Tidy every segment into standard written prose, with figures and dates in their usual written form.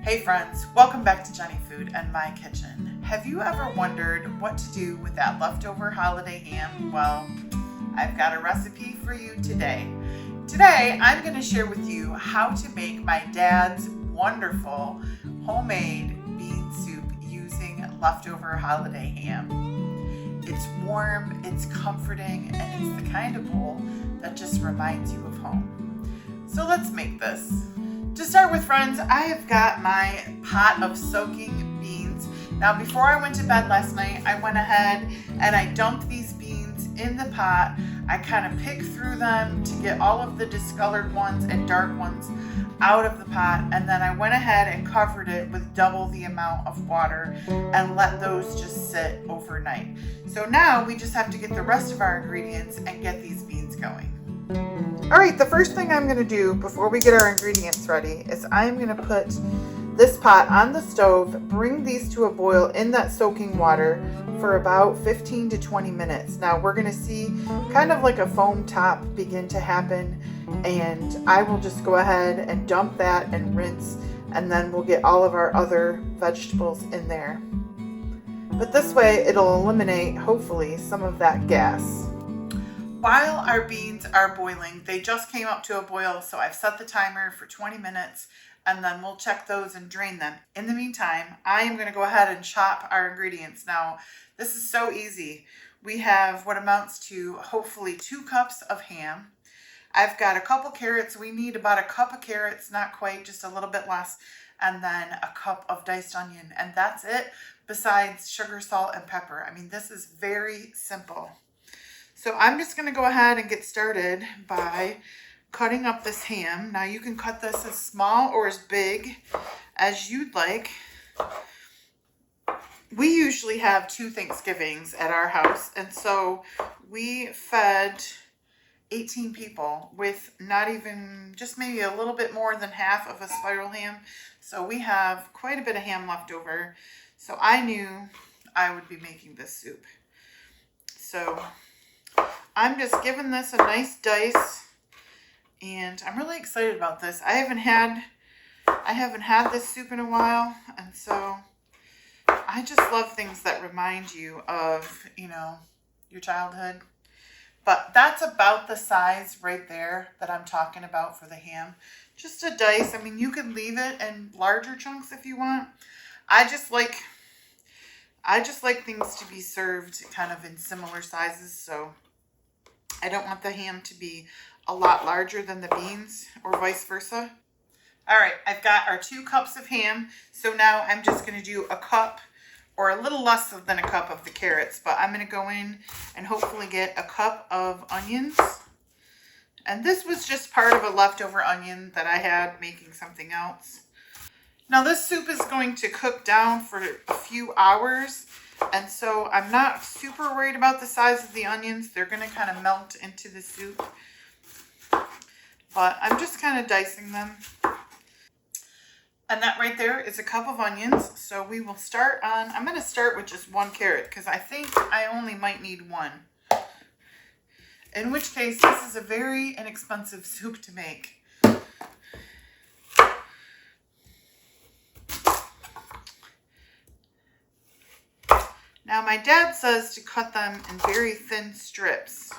Hey friends, welcome back to Jenny Food and My Kitchen. Have you ever wondered what to do with that leftover holiday ham? Well, I've got a recipe for you today. Today, I'm going to share with you how to make my dad's wonderful homemade bean soup using leftover holiday ham. It's warm, it's comforting, and it's the kind of bowl that just reminds you of home. So let's make this. To start with, friends, I have got my pot of soaking beans. Now, before I went to bed last night, I went ahead and I dumped these beans in the pot. I kind of picked through them to get all of the discolored ones and dark ones out of the pot, and then I went ahead and covered it with double the amount of water and let those just sit overnight. So now we just have to get the rest of our ingredients and get these beans going. All right, the first thing I'm going to do before we get our ingredients ready is I'm going to put this pot on the stove, bring these to a boil in that soaking water for about 15 to 20 minutes. Now we're going to see kind of like a foam top begin to happen, and I will just go ahead and dump that and rinse, and then we'll get all of our other vegetables in there. But this way it'll eliminate, hopefully, some of that gas. While our beans are boiling, they just came up to a boil, so I've set the timer for 20 minutes, and then we'll check those and drain them. In the meantime, I am going to go ahead and chop our ingredients. Now, this is so easy. We have what amounts to hopefully 2 cups of ham. I've got a couple carrots. We need about a cup of carrots, not quite, just a little bit less, and then a cup of diced onion, and that's it, besides sugar, salt, and pepper. I mean, this is very simple. So I'm just going to go ahead and get started by cutting up this ham. Now you can cut this as small or as big as you'd like. We usually have 2 Thanksgivings at our house, and so we fed 18 people with not even, just maybe a little bit more than half of a spiral ham. So we have quite a bit of ham left over. So I knew I would be making this soup. So I'm just giving this a nice dice, and I'm really excited about this. I haven't had this soup in a while, and so I just love things that remind you of, your childhood. But that's about the size right there that I'm talking about for the ham. Just a dice. I mean, you can leave it in larger chunks if you want. I just like things to be served kind of in similar sizes, so I don't want the ham to be a lot larger than the beans or vice versa. All right, I've got our 2 cups of ham. So now I'm just going to do a cup or a little less than a cup of the carrots, but I'm going to go in and hopefully get a cup of onions. And this was just part of a leftover onion that I had making something else. Now this soup is going to cook down for a few hours, and so I'm not super worried about the size of the onions. They're going to kind of melt into the soup. But I'm just kind of dicing them. And that right there is a cup of onions. So we will start on, I'm going to start with just 1 carrot because I think I only might need 1. In which case, this is a very inexpensive soup to make. Now, my dad says to cut them in very thin strips,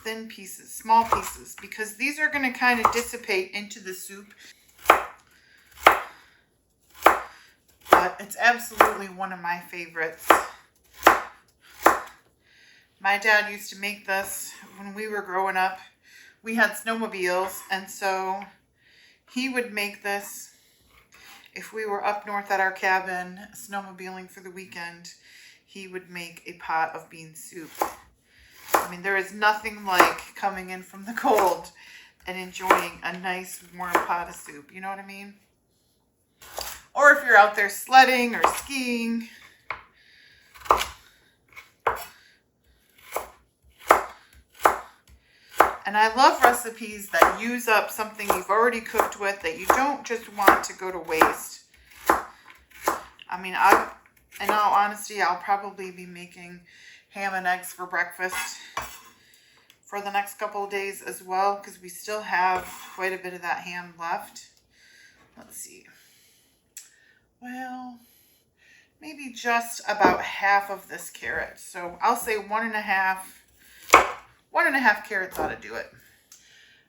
thin pieces, small pieces, because these are going to kind of dissipate into the soup. But it's absolutely one of my favorites. My dad used to make this when we were growing up. We had snowmobiles, and so he would make this if we were up north at our cabin snowmobiling for the weekend. He would make a pot of bean soup. I mean, there is nothing like coming in from the cold and enjoying a nice warm pot of soup. You know what I mean? Or if you're out there sledding or skiing. And I love recipes that use up something you've already cooked with that you don't just want to go to waste. I mean, in all honesty, I'll probably be making ham and eggs for breakfast for the next couple of days as well, because we still have quite a bit of that ham left. Let's see. well, maybe just about half of this carrot. So I'll say 1.5 carrots ought to do it.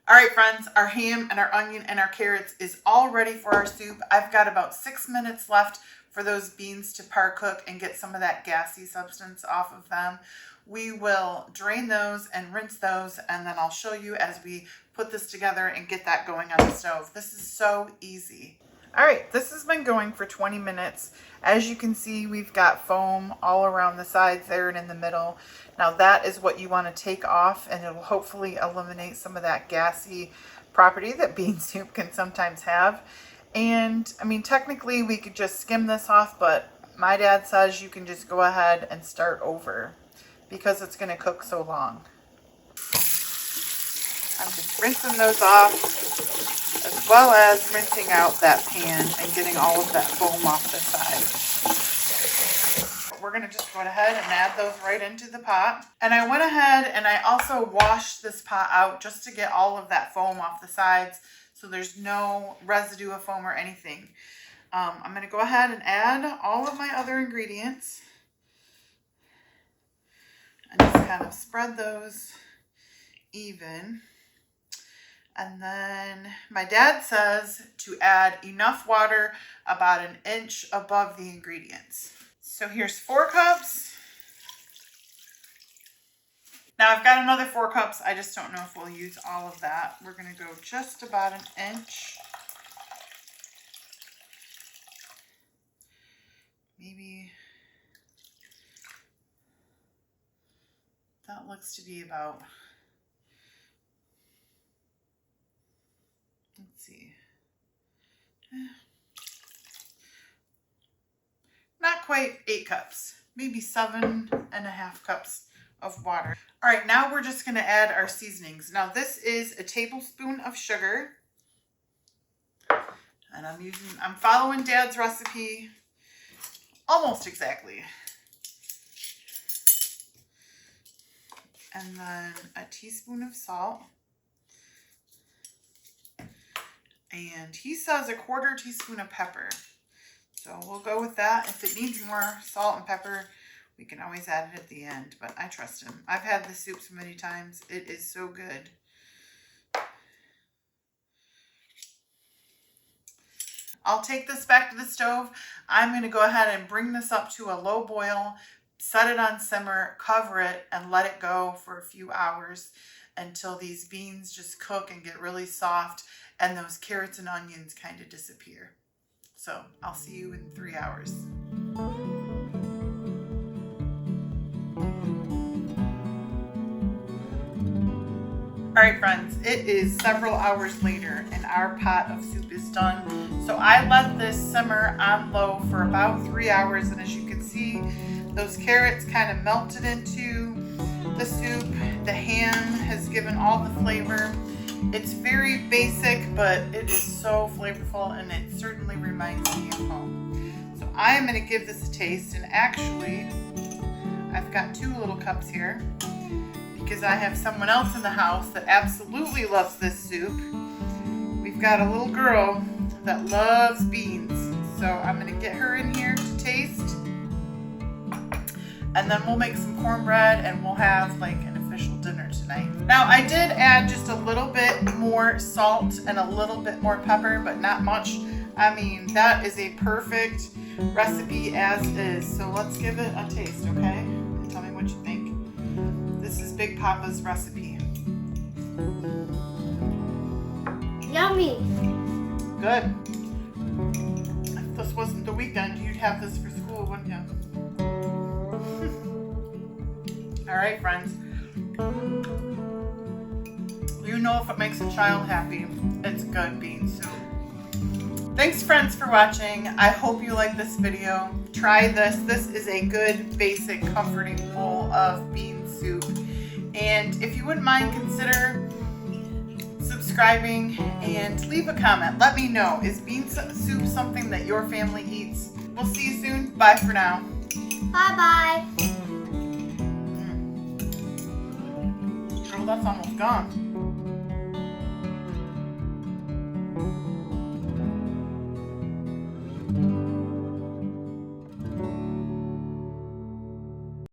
All right, friends, our ham and our onion and our carrots is all ready for our soup. I've got about 6 minutes left for those beans to par cook and get some of that gassy substance off of them. We will drain those and rinse those, and then I'll show you as we put this together and get that going on the stove. This is so easy. All right, this has been going for 20 minutes. As you can see, we've got foam all around the sides there and in the middle. Now that is what you want to take off, and it'll hopefully eliminate some of that gassy property that bean soup can sometimes have. And I mean, technically we could just skim this off, but my dad says you can just go ahead and start over because it's going to cook so long. I'm just rinsing those off, as well as rinsing out that pan and getting all of that foam off the side. We're going to just go ahead and add those right into the pot. And I went ahead and I also washed this pot out just to get all of that foam off the sides, so there's no residue of foam or anything. I'm going to go ahead and add all of my other ingredients and just kind of spread those even. And then my dad says to add enough water about 1 inch above the ingredients. So here's 4 cups. Now I've got another 4 cups. I just don't know if we'll use all of that. We're going to go just about 1 inch. Maybe that looks to be about, let's see, not quite 8 cups, maybe 7.5 cups of water. All right, now we're just going to add our seasonings. Now this is a tablespoon of sugar, and I'm following Dad's recipe almost exactly. And then a teaspoon of salt. And he says 1/4 teaspoon of pepper. So we'll go with that. If it needs more salt and pepper, we can always add it at the end, but I trust him. I've had this soup so many times. It is so good. I'll take this back to the stove. I'm going to go ahead and bring this up to a low boil, set it on simmer, cover it, and let it go for a few hours until these beans just cook and get really soft and those carrots and onions kind of disappear. So I'll see you in 3 hours. All right, friends, it is several hours later and our pot of soup is done. So I let this simmer on low for about 3 hours, and as you can see, those carrots kind of melted into the soup. The ham has given all the flavor. It's very basic, but it is so flavorful, and it certainly reminds me of home. So I'm going to give this a taste, and actually I've got 2 little cups here because I have someone else in the house that absolutely loves this soup. We've got a little girl that loves beans, so I'm going to get her in here to taste, and then we'll make some cornbread and we'll have like an official dinner tonight. Now I did add just a little bit more salt and a little bit more pepper, but not much. I mean, that is a perfect recipe as is. So let's give it a taste, okay? And tell me what you think. This is Big Papa's recipe. Yummy. Good. If this wasn't the weekend, you'd have this for school, wouldn't you? All right, friends. You know, if it makes a child happy, it's good bean soup. Thanks, friends, for watching. I hope you like this video. Try this. This is a good, basic, comforting bowl of bean soup. And if you wouldn't mind, consider subscribing and leave a comment. Let me know, is bean soup something that your family eats? We'll see you soon. Bye for now. Bye-bye. Girl, that's almost gone.